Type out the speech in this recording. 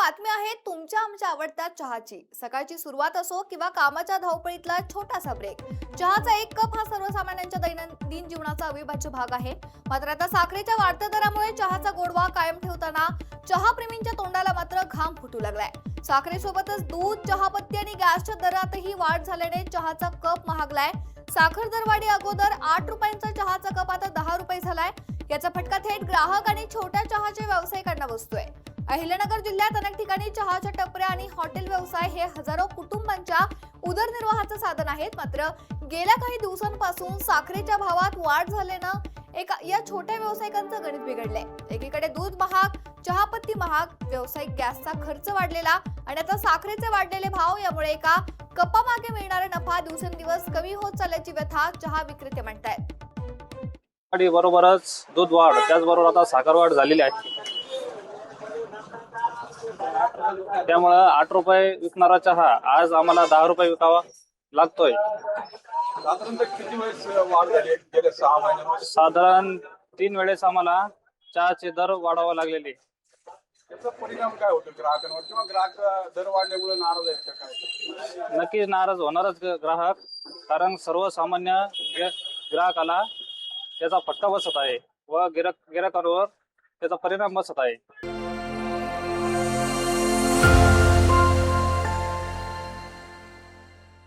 बातमी आहे तुमच्या आमच्या आवडत्या चहाची। सकाळची सुरुवात असो किंवा कामाच्या धावपळीतला छोटासा ब्रेक, चहाचा एक कप हा सर्वसामान्यांच्या दैनंदिन जीवनाचा अविभाज्य भाग आहे। मात्र आता साखरेच्या वाढत्या दरामुळे चहाचा गोडवा कायम ठेवताना चहाप्रेमींच्या तोंडाला मात्र घाम फुटू लागलाय। साखरेसोबतच दूध, चहापत्ती आणि गॅसच्या दरातही वाढ झाल्याने चहाचा कप महागलाय। साखर दरवाढी अगोदर 8 रुपयांचा चहाचा कप आता 10 रुपये झालाय। याचा फटका थेट ग्राहक आणि छोट्या चहाच्या व्यावसायिकांना बसतोय। अहिल्यानगर जिल्ह्यात अनेक ठिकाणी चहाच्या टपऱ्या आणि हॉटेल व्यवसाय हे हजारो कुटुंबांच्या उदरनिर्वाहाचं साधन आहेत। मात्र गेल्या काही दिवसांपासून साखरेच्या भावात वाढ झाल्यानं या छोट्या व्यावसायिकांचं गणित बिघडलंय। एकीकडे दूध महाग, चहापत्ती महाग, व्यावसायिक गॅसचा खर्च वाढलेला आणि आता साखरेचे वाढलेले भाव यामुळे एका कपामागे मिळणारा नफा दिवसेंदिवस कमी होत चालल्याची व्यथा चहा विक्रेते म्हणतायत। बरोबरच दूध वाढ, त्याचबरोबर आता साखर वाढ झालेली आहे। त्यामुळे 8 रुपये विकणारा चहा आज आम्हाला 10 रुपये विकावा लागतोय। किती वेळेस वाढ झाली गेल्या 6 महिन्यांमध्ये? साधारण 3 वेळेस आम्हाला चहाचे दर वाढावा लागलेले। त्याचा परिणाम काय होतो ग्राहकांवर, किंवा ग्राहक दर वाढल्यामुळे नाराज आहेत का काय? नक्कीच नाराज होणारच ग्राहक, कारण सर्वसामान्य ग्राहकाला त्याचा फटका बसत आहे व गिरायकांवर त्याचा परिणाम बसत आहे।